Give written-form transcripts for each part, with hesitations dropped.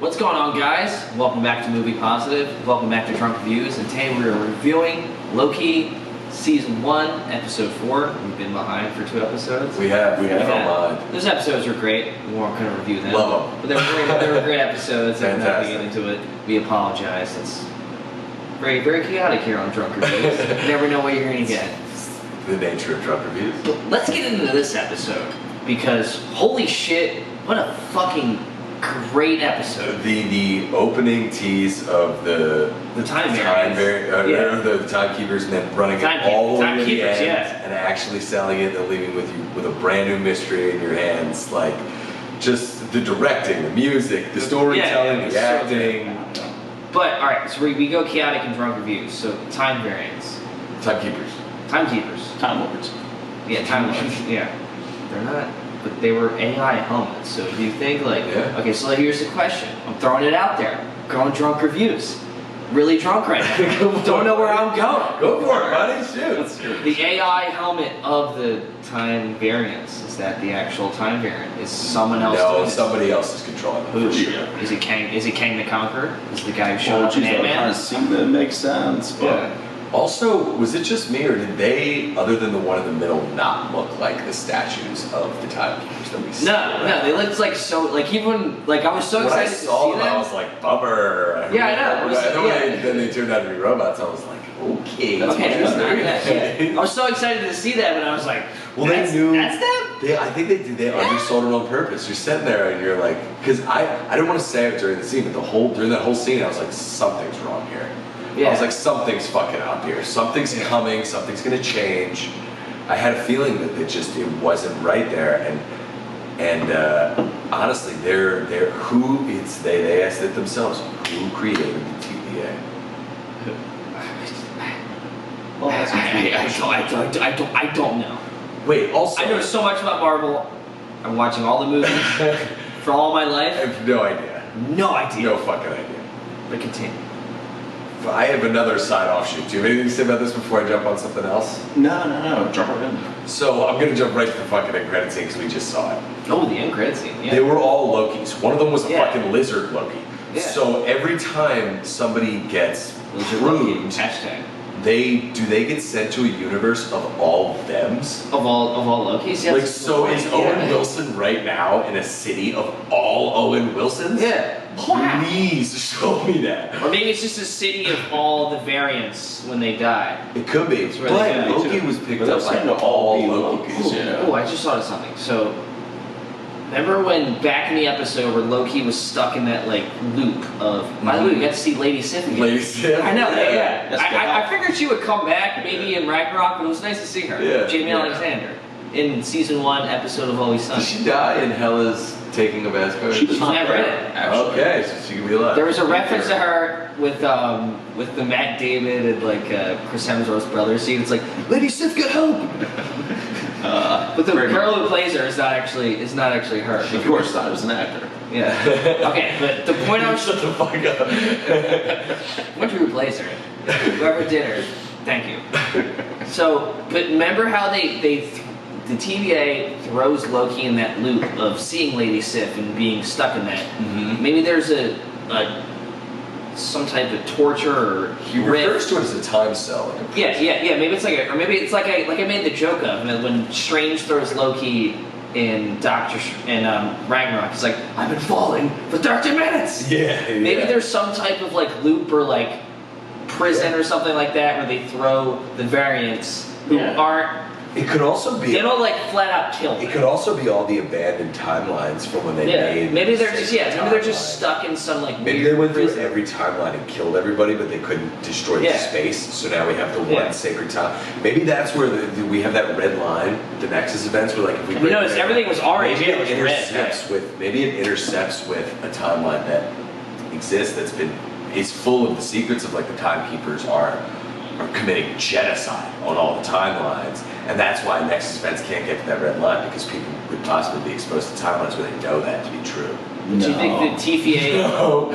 What's going on, guys? Welcome back to Movie Positive. Welcome back to Drunk Reviews. And today we are reviewing Loki Season 1, Episode 4. We've been behind for 2 episodes. We have. Those episodes were great. We weren't going to review them. Love them. But they were great episodes. Fantastic. And not to get into it, we apologize. It's very, very chaotic here on Drunk Reviews. You never know what you're going to get. The nature of Drunk Reviews. But let's get into this episode. Because, holy shit, what a fucking great episode. The opening tease of the timekeepers and then running it all the way to the end and actually selling it and leaving with a brand new mystery in your hands. Like, just the directing, the music, the storytelling, the acting. But, alright, so we go chaotic and Drunk Reviews. So, time variants. Timekeepers. Time Lords. Yeah, Time Lords. Yeah. They're not, but they were AI helmets. So do you think, like, okay, so here's the question. I'm throwing it out there. Going Drunk Reviews. Really drunk right now. Don't know where I'm going. Go for it, buddy. Shoot. The AI helmet of the time variants. Is that the actual time variant? Is someone else doing it? Somebody else is controlling it. Who? Is it Kang? Is it Kang the Conqueror? Is the guy who showed up in That Ant-Man? kind of seemed to make sense, but... Yeah. Also, was it just me, or did they, other than the one in the middle, not look like the statues of the timekeepers that we see? No, they looked like so, like even, like I was so excited to see them. When I saw them, I was like, bummer. Yeah, I know. Then they turned out to be robots, I was like, okay. I was so excited to see them, and I was like, well, they knew. That's them? I think they did. They undersold it on purpose. You're sitting there and you're like, because I didn't want to say it during the scene, but during that whole scene, I was like, something's wrong here. Yeah. I was like, something's fucking up here. Something's coming. Something's gonna change. I had a feeling that it wasn't right there, and honestly, they asked it themselves. Who created the TVA? Well, I don't know. Wait, also, I know so much about Marvel. I'm watching all the movies for all my life. I have no idea. No idea. No fucking idea. But continue. I have another side offshoot. Do you have anything to say about this before I jump on something else? No. Jump right in. So I'm gonna jump right to the fucking end credit scene because we just saw it. Oh, the end credit scene. Yeah. They were all Lokis. One of them was a fucking lizard Loki. Yeah. So every time somebody gets pruned, hashtag. they get sent to a universe of all thems. Of all Lokis. Yeah. Like, so is Owen Wilson right now in a city of all Owen Wilsons? Yeah. Please show me that. Or maybe it's just a city of all the variants when they die. It could be. Really but good. Loki was picked up by all Lokis. Oh, I just thought of something. So, remember when back in the episode where Loki was stuck in that like loop of? By the way, we got to see Lady Sif again. Lady Sif. I know. Yeah. I I figured she would come back maybe in Ragnarok, but it was nice to see her. Yeah. Jamie Alexander in Season 1, episode of Always Sunny. Did she die in Hela's taking of Asgard? She's never in it. Actually. Okay, so she could be alive. There was a reference to her with the Matt Damon and like Chris Hemsworth's brother scene. It's like, Lady Sif, get help! But the girl who plays her is not actually her. Of course not. It was an actor. Yeah. Okay, but the point I was shut the fuck up. why don't you replace her? Whoever did her, thank you. So, but remember how the TVA throws Loki in that loop of seeing Lady Sif and being stuck in that. Mm-hmm. Maybe there's some type of torture or He refers to it as a time cell. Like yeah. Maybe it's like I made the joke of when Strange throws Loki in Ragnarok. He's like, I've been falling for 30 minutes. Yeah. Maybe there's some type of like loop or like prison or something like that where they throw the variants who aren't. It could also be. They don't like flat out kill them. It could also be all the abandoned timelines from when they made. Maybe they're just stuck in some like. Maybe they went through every timeline and killed everybody, but they couldn't destroy the space. So now we have the one sacred time. Maybe that's where we have that red line, the Nexus events, where like if we. You notice everything was orange. Maybe it intercepts with a timeline that exists is full of the secrets of like the timekeepers are committing genocide on all the timelines, and that's why Nexus events can't get to that red line because people could possibly be exposed to timelines where they know that to be true. Do you think the TVA? No,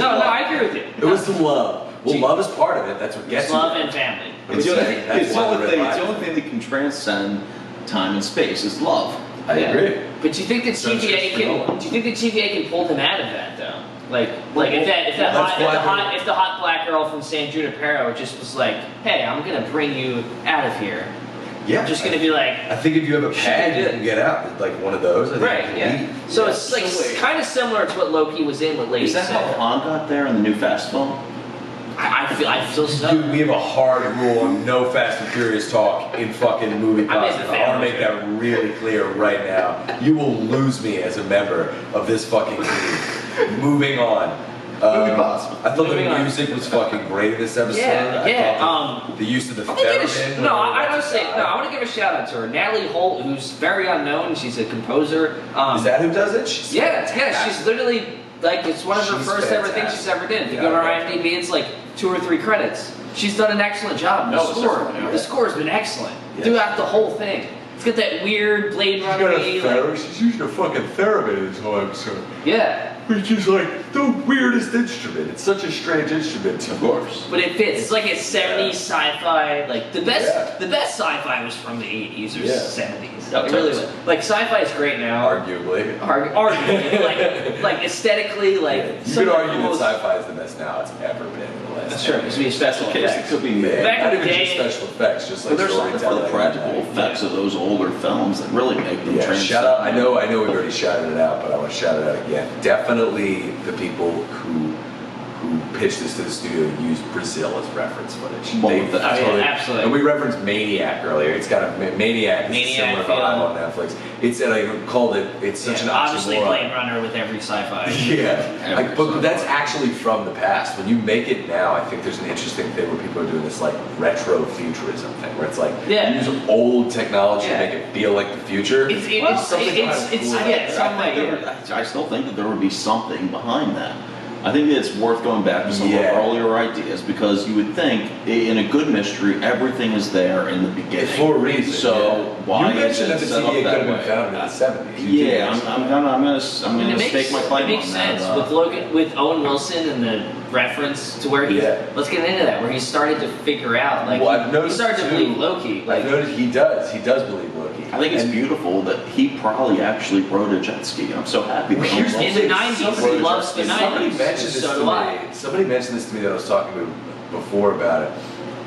I agree with you. It was the love. Well, love is part of it. That's what gets you. Love and family. It's the only thing that can transcend time and space is love. I agree. But do you think the TVA can? Do you think the TVA can pull them out of that though? Like if the hot black girl from San Junipero just was like, hey, I'm gonna bring you out of here. Yeah, I'm just gonna be like. I think if you have a pad, you can get out. Like one of those. I think Right. Yeah. So it's like kind of similar to what Loki was in with Lady Is that Sif. how Han got there in the new Fast film? I feel so. Dude, we have a hard rule on no Fast and Furious talk in fucking movie I'm podcast. I want to make that really clear right now. You will lose me as a member of this fucking team. Moving on. Movie Boss. I thought the music was fucking great in this episode. Yeah. The use of the I theremin. want to give a shout out to her, Natalie Holt, who's very unknown. She's a composer. Is that who does it? She's She's literally like it's one of her first ever things she's ever did. If you go to her IMDb, it's like 2 or 3 credits. She's done an excellent job. The score's been excellent throughout the whole thing. It's got that weird Blade Runner. She's using a fucking theremin this whole episode. Yeah. Which is like the weirdest instrument. It's such a strange instrument, of course. But it fits. It's like a 70s sci-fi. Like the best sci-fi was from the 80s or 70s. It really was. Like sci-fi is great now. Arguably. Arguably. like aesthetically, like you could argue that sci-fi is the best now it's ever been in the last. That's true. It's be special effects. It could be Back in the day, special effects, just like there's something for the practical effects of those older films that really make them transcend. Shout out. I know we've already shouted it out, but I want to shout it out again. Definitely the people who pitched this to the studio used Brazil as reference footage. Absolutely. And we referenced Maniac earlier. It's got a Maniac similar vibe on Netflix. It's and I called it. It's such an obviously oxymoron. Blade Runner with every sci-fi. Yeah, but that's actually from the past. When you make it now, I think there's an interesting thing where people are doing this like retro futurism thing, where it's like use old technology to make it feel like the future. I still think that there would be something behind that. I think that it's worth going back to some of our earlier ideas because you would think in a good mystery everything is there in the beginning for a reason. So why you mentioned that the TVA could have been founded in the 70s. Yeah, I'm gonna stake my claim on that. It makes sense with Owen Wilson and the reference to where he's. Let's get into that. Where he started to figure out like he started to believe Loki. Like I've noticed he does believe Loki. I think it's beautiful that he probably actually rode a jet ski. I'm so happy. In the 90s, he loves the 90s. Somebody mentioned this to me that I was talking to before about it.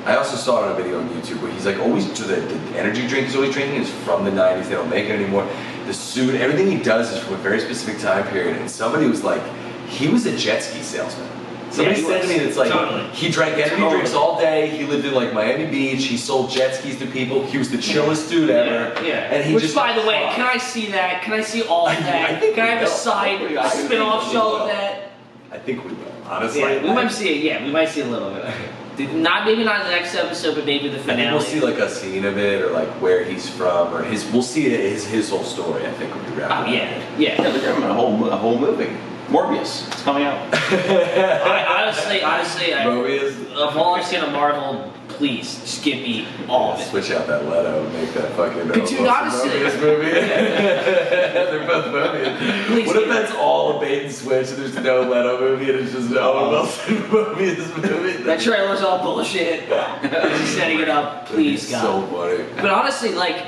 I also saw it on a video on YouTube where he's like always the energy drink he's always drinking is from the 90s. They don't make it anymore. The suit, everything he does is from a very specific time period. And somebody was like, he was a jet ski salesman. Somebody said to me that's like he drank energy drinks all day. He lived in like Miami Beach. He sold jet skis to people. He was the chillest dude ever. And he by the way, can I see that? Can I see all of that? Can I have a side spin-off show of that? I think we will. Honestly, we might see it. Yeah, we might see a little bit. Maybe not in the next episode, but maybe the finale. We'll see like a scene of it, or like where he's from, or his. We'll see his whole story. I think when we wrap. Yeah, they're giving a whole movie. Morbius, it's coming out. Honestly, Morbius. Of all I've seen of Marvel, please just give me all of it. Switch out that Leto and make that fucking Dude, honestly, Morbius movie. They're both Morbius. What if that's all a bait and switch and there's no Leto movie and it's just an Owen Wilson Morbius movie? That trailer's all bullshit. Just setting it up, please, God. So funny. But honestly, like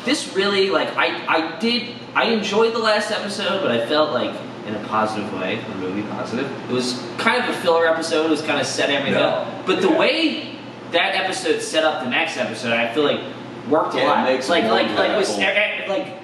this really like I enjoyed the last episode, but I felt like in a positive way, the movie positive. It was kind of a filler episode. It was kind of set everything up, but the way that episode set up the next episode, I feel like worked a lot. Like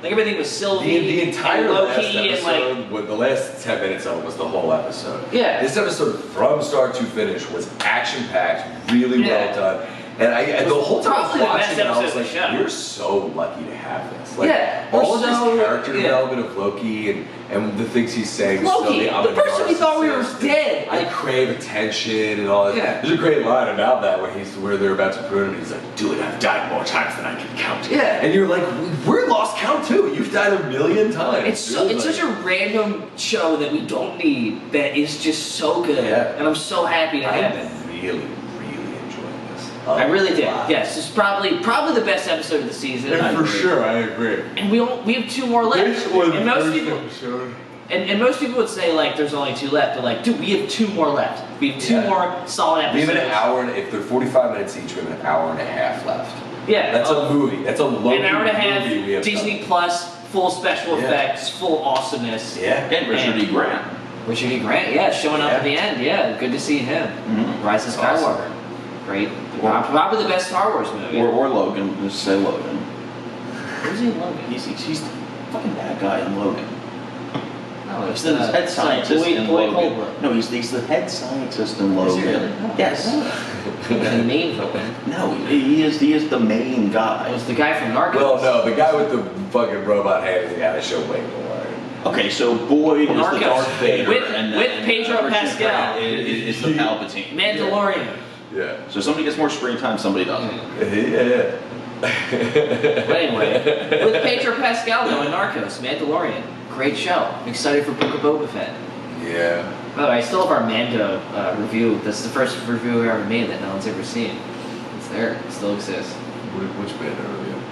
everything was Sylvie, the entire Loki, last episode, the last 10 minutes of it was the whole episode. Yeah. This episode from start to finish was action packed, really well done. And the whole time I was watching it, I was like, "You're so lucky to have this." Like, all of this character development of Loki and the things he's saying. Loki, the person we thought we were dead. I crave attention and all that. Yeah. There's a great line about that where they're about to prune him. And he's like, "Dude, I've died more times than I can count." Yeah. And you're like, "We're lost count too. You've died 1,000,000 times." It's such a random show that we don't need. That is just so good. Yeah. And I'm so happy to have it. Really. I really did. Yes, it's probably the best episode of the season. Yeah, for sure, I agree. And we have 2 more left. And most people would say like there's only 2 left. They're like, dude, we have 2 more left. We have 2 more solid episodes. We have an hour, and if they're 45 minutes each, we have an hour and a half left. Yeah, that's a movie. That's a Loki an hour and a half. Movie Disney Plus, full special effects, full awesomeness. Yeah, and Richard E. Grant. Richard E. Grant, yeah, showing up at the end. Yeah, good to see him. Rise of Skywalker. Awesome. Great. Probably the best Star Wars movie. Or Logan. Just say Logan. Who's he in Logan? He's the fucking bad guy in Logan. No, He's the head scientist in Logan. Holbrook. No, he's the head scientist in Is Logan. he really? No, Yes. He's the main villain. No, he is the main It guy. was the guy from Narcos. Well, no, the guy with the fucking robot hand is the guy that showed way more. Okay, so Boyd is the Narcos. Darth Vader, With and Pedro Richard Pascal. Grant is the Palpatine. Mandalorian. Yeah. So somebody gets more screen time, somebody doesn't. Yeah. But anyway, with Pedro Pascal though in Narcos, Mandalorian, great show. I'm excited for Book of Boba Fett. Yeah. By the way, I still have our Mando review. That's the first review we ever made that no one's ever seen. It's there. It still exists. Which band are we in?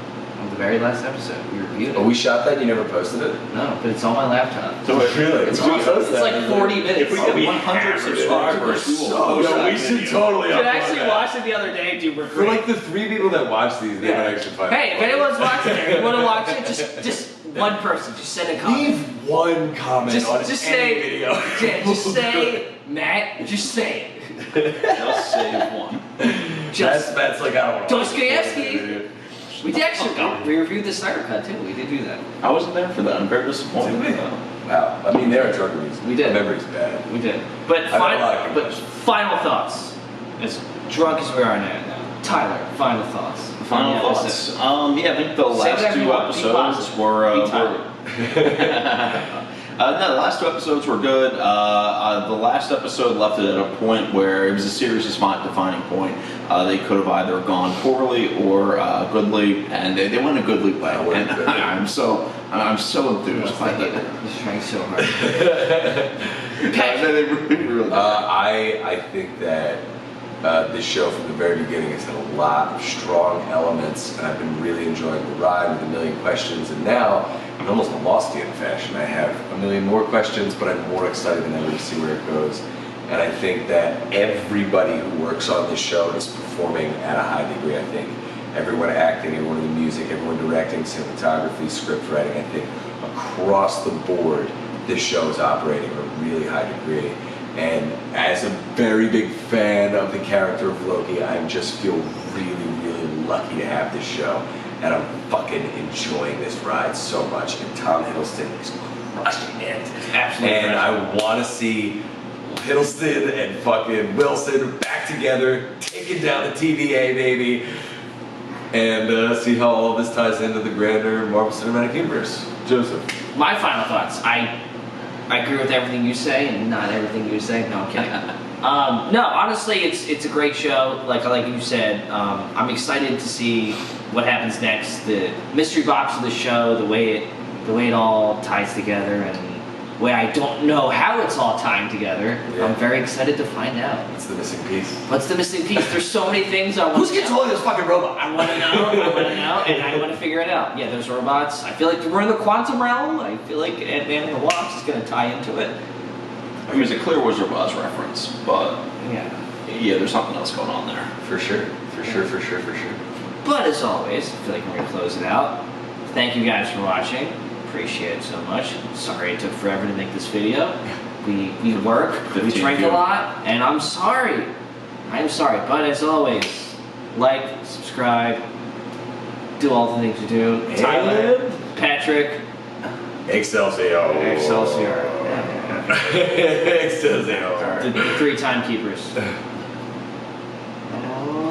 On the very last episode, we reviewed it. Oh, we shot that? You never posted it? No, but it's on my laptop. So Really? It's We should awesome. post It's that. like 40 minutes. If we get We 100 hammered it. subscribers, we will So, post no, that we should video. totally You should upload actually that. watch it the other day, dude. We're For great. like the 3 people that watch these, they Yeah. might actually find Hey, it if funny. anyone's watching it, you want to watch it, just one person, just send a comment. Leave one comment on Just any say, video. yeah, just say, Matt, just say it. Just save one. Just, That's like, I don't want to watch Dostoevsky. it. we did actually, we reviewed the Snyder Cut too, we did do that. I wasn't there for that. I'm very disappointed. Did we? Wow. I mean, they're drug reviews. We did. My memory's bad. We did. But, I know a lot of good final thoughts. As drunk as we are now. Tyler, final thoughts. Final on the thoughts. episode. Yeah, I think the Say last whatever you two want. Be episodes positive. were. Be Tyler. No, the last two episodes were good. The last episode left it at a point where it was a series of spot defining point. They could have either gone poorly or goodly, and they went a goodly way. I went And goodly. I'm so enthused by that. He's trying so hard. They really I think that this show from the very beginning has had a lot of strong elements, and I've been really enjoying the ride with a million questions. And now, in almost a Lostian fashion, I have a million more questions, but I'm more excited than ever to see where it goes. And I think that everybody who works on this show is performing at a high degree. I think everyone acting, everyone in the music, everyone directing, cinematography, script writing, I think across the board, this show is operating at a really high degree. And as a very big fan of the character of Loki, I just feel really, really lucky to have this show. And I'm fucking enjoying this ride so much. And Tom Hiddleston is crushing it. Absolutely. And I want to see Hiddleston and fucking Wilson back together, taking down the TVA, baby. And see how all this ties into the grander Marvel Cinematic Universe. Joseph. My final thoughts. I agree with everything you say, and not everything you say. No, I'm kidding. No, honestly, it's a great show. Like you said, I'm excited to see what happens next. The mystery box of the show, the way it all ties together, and the way I don't know how it's all tying together. Yeah. I'm very excited to find out. What's the missing piece? What's the missing piece? There's so many things I want. Who's to know. controlling this fucking robot? I want to know, and I want to figure it out. Yeah, there's robots. I feel like we're in the quantum realm. I feel like Ant-Man and the Wasp is going to tie into it. I mean, it's a clear Wizard of Oz reference, but Yeah. there's something else going on there. For sure. But as always, I feel like we're going to close it out. Thank you guys for watching. Appreciate it so much. Sorry it took forever to make this video. We work, we 15 drink a views. lot, and I'm sorry. I'm sorry. But as always, like, subscribe, do all the things you do. Tyler, Patrick, Excelsior. Excelsior. Excelsior. The 3 timekeepers. Oh.